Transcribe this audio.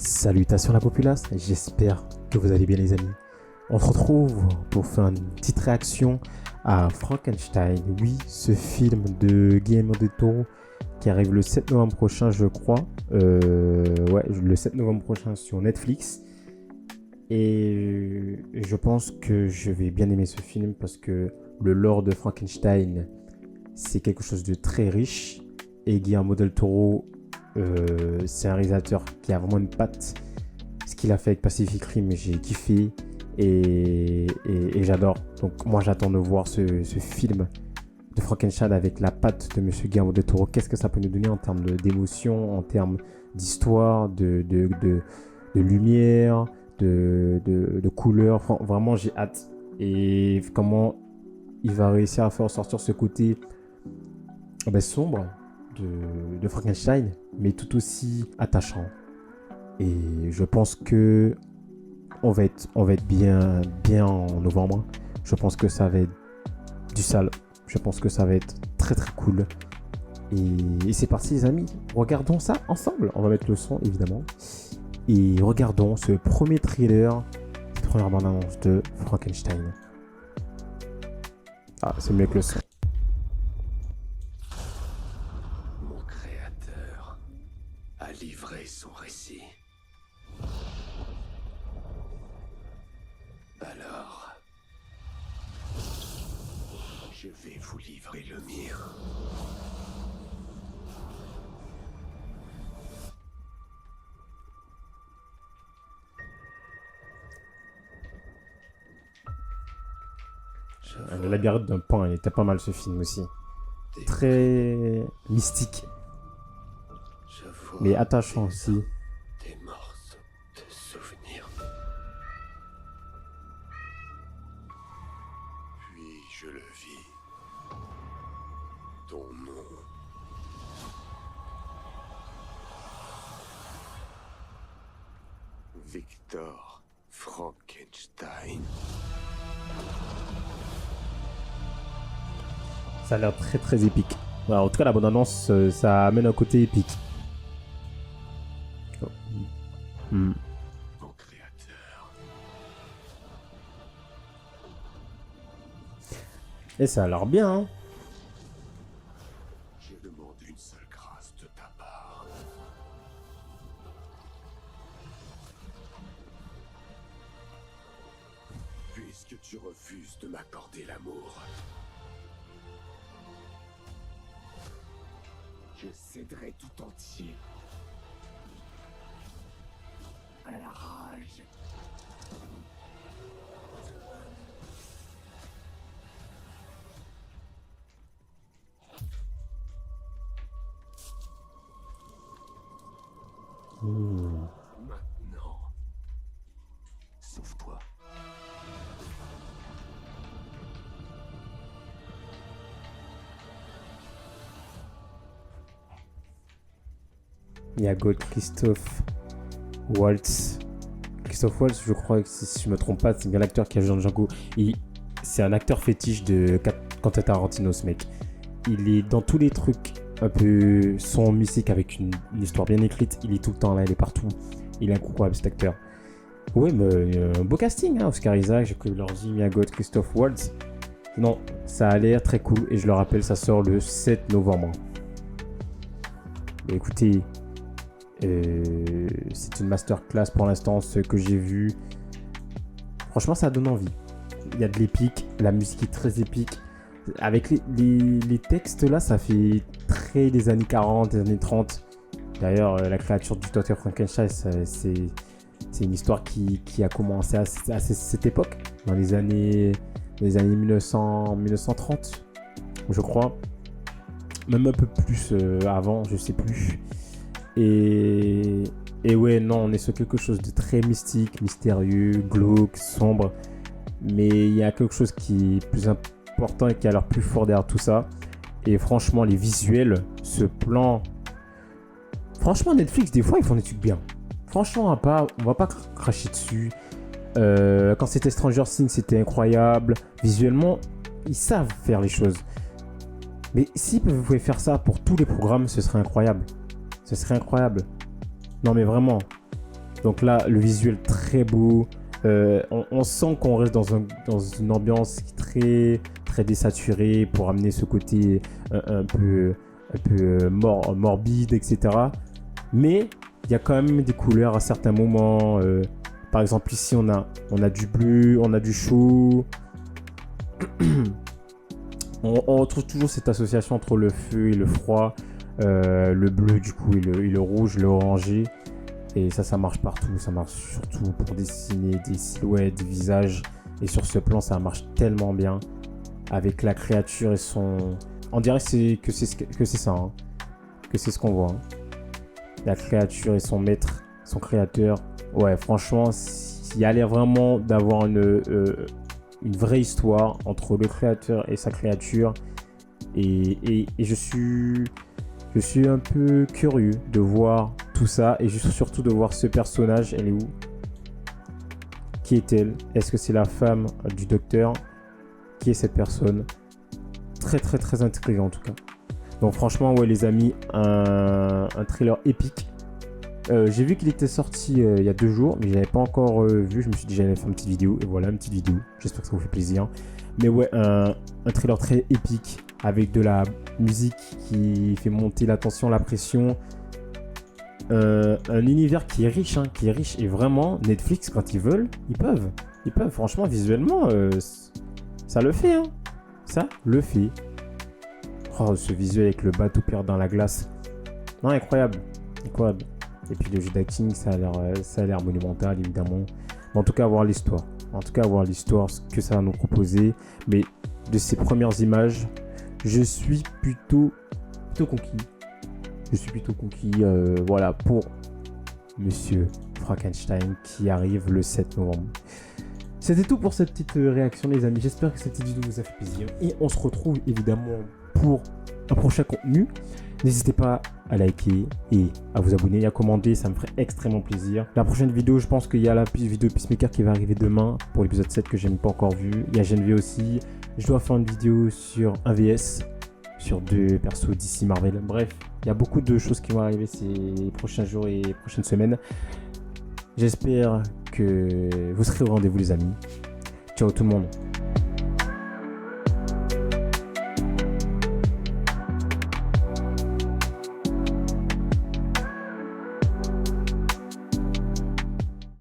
Salutations la populace, j'espère que vous allez bien les amis. On se retrouve pour faire une petite réaction à Frankenstein, oui, ce film de Guillermo del Toro qui arrive le 7 novembre prochain je crois, ouais, le 7 novembre prochain sur Netflix. Et je pense que je vais bien aimer ce film parce que le lore de Frankenstein, c'est quelque chose de très riche. Et Guillermo del Toro, c'est un réalisateur qui a vraiment une patte. Ce qu'il a fait avec Pacific Rim, j'ai kiffé et j'adore. Donc moi j'attends de voir ce film de Frankenstein avec la patte de Monsieur Guillermo del Toro. Qu'est-ce que ça peut nous donner en termes d'émotion, en termes d'histoire, de lumière, de couleurs. Vraiment j'ai hâte. Et comment il va réussir à faire sortir ce côté sombre de Frankenstein, mais tout aussi attachant. Et je pense que on va être bien en novembre. Je pense que ça va être du sale. Je pense que ça va être très très cool. Et c'est parti les amis. Regardons ça ensemble. On va mettre le son évidemment. Et regardons ce premier trailer, cette première bande-annonce de Frankenstein. Ah, c'est mieux que le son. Mon créateur a livré son récit. Alors, je vais vous livrer le mien. Le labyrinthe d'un pan, il était pas mal ce film aussi. Très mystique, mais attachant aussi. Des morceaux de souvenirs. Puis je le vis. Ton nom. Victor Frankenstein. Ça a l'air très très épique. Alors, en tout cas, la bande-annonce, ça amène un côté épique. Oh. Mon créateur. Et ça a l'air bien, hein. Je demande une seule grâce de ta part. Puisque tu refuses de m'accorder l'amour, je céderai tout entier à la rage. Maintenant, sauve-toi. Il y a God Christophe Waltz. Christophe Waltz, je crois que si je me trompe pas, c'est bien l'acteur qui a joué dans Django. C'est un acteur fétiche de Quentin Tarantino, ce mec. Il est dans tous les trucs un peu son musique avec une histoire bien écrite. Il est tout le temps là, il est partout. Il est incroyable cet acteur. Ouais, mais un beau casting, hein. Oscar Isaac, j'ai cru leur dire Mia Goth, Christophe Waltz. Non, ça a l'air très cool et je le rappelle, ça sort le 7 novembre. Mais écoutez, c'est une masterclass pour l'instant, ce que j'ai vu. Franchement, ça donne envie. Il y a de l'épique, la musique est très épique. Avec les textes là, ça fait très des années 40, des années 30. D'ailleurs, la créature du Dr. Frankenstein, c'est une histoire qui a commencé à cette époque, dans les années 1930, je crois. Même un peu plus avant, je sais plus. Et ouais, non, on est sur quelque chose de très mystique, mystérieux, glauque, sombre. Mais il y a quelque chose qui est plus important et qui a l'air plus fort derrière tout ça. Et franchement, les visuels, ce plan... Franchement, Netflix, des fois, ils font des trucs bien. Franchement, on va pas cracher dessus. Quand c'était Stranger Things, c'était incroyable. Visuellement, ils savent faire les choses. Mais si vous pouvez faire ça pour tous les programmes, ce serait incroyable. Ce serait incroyable. Non mais vraiment. Donc là, le visuel très beau. On sent qu'on reste dans une ambiance très, très désaturée pour amener ce côté un peu morbide, etc. Mais il y a quand même des couleurs à certains moments. Par exemple, ici, on a du bleu, on a du chaud. On retrouve toujours cette association entre le feu et le froid. Le bleu, du coup, et le rouge, le orangé. Et ça marche partout. Ça marche surtout pour dessiner des silhouettes, des visages. Et sur ce plan, ça marche tellement bien. Avec la créature et son... On dirait que c'est ça. Hein. Que c'est ce qu'on voit. Hein. La créature et son maître, son créateur. Ouais, franchement, il y a l'air vraiment d'avoir une vraie histoire entre le créateur et sa créature. Et je suis un peu curieux de voir tout ça et surtout de voir ce personnage. Elle est où? Qui est-elle? Est-ce que c'est la femme du docteur? Qui est cette personne? Très très très intriguant en tout cas. Donc franchement, ouais les amis, un thriller épique. J'ai vu qu'il était sorti il y a 2 jours, mais je l'avais pas encore vu. Je me suis dit j'allais faire une petite vidéo, et voilà une petite vidéo. J'espère que ça vous fait plaisir. Mais ouais, un thriller très épique avec de la musique qui fait monter la tension, la pression. Un univers qui est riche, hein, et vraiment Netflix quand ils veulent, ils peuvent. Franchement, visuellement, ça le fait, hein. Ça le fait. Oh, ce visuel avec le bateau perdu dans la glace. Non, incroyable. Et puis le jeu d'acting, ça a l'air monumental, évidemment. Mais en tout cas, voir l'histoire. Ce que ça va nous proposer. Mais de ces premières images, je suis plutôt conquis. Voilà, pour Monsieur Frankenstein qui arrive le 7 novembre. C'était tout pour cette petite réaction, les amis. J'espère que cette vidéo vous a fait plaisir. Et on se retrouve évidemment pour un prochain contenu. N'hésitez pas à liker et à vous abonner et à commenter, ça me ferait extrêmement plaisir. La prochaine vidéo, je pense qu'il y a la vidéo Peacemaker qui va arriver demain pour l'épisode 7 que je n'ai pas encore vu. Il y a GNV aussi. Je dois faire une vidéo sur un VS, sur 2 persos d'ici Marvel. Bref, il y a beaucoup de choses qui vont arriver ces prochains jours et prochaines semaines. J'espère que vous serez au rendez-vous les amis. Ciao tout le monde.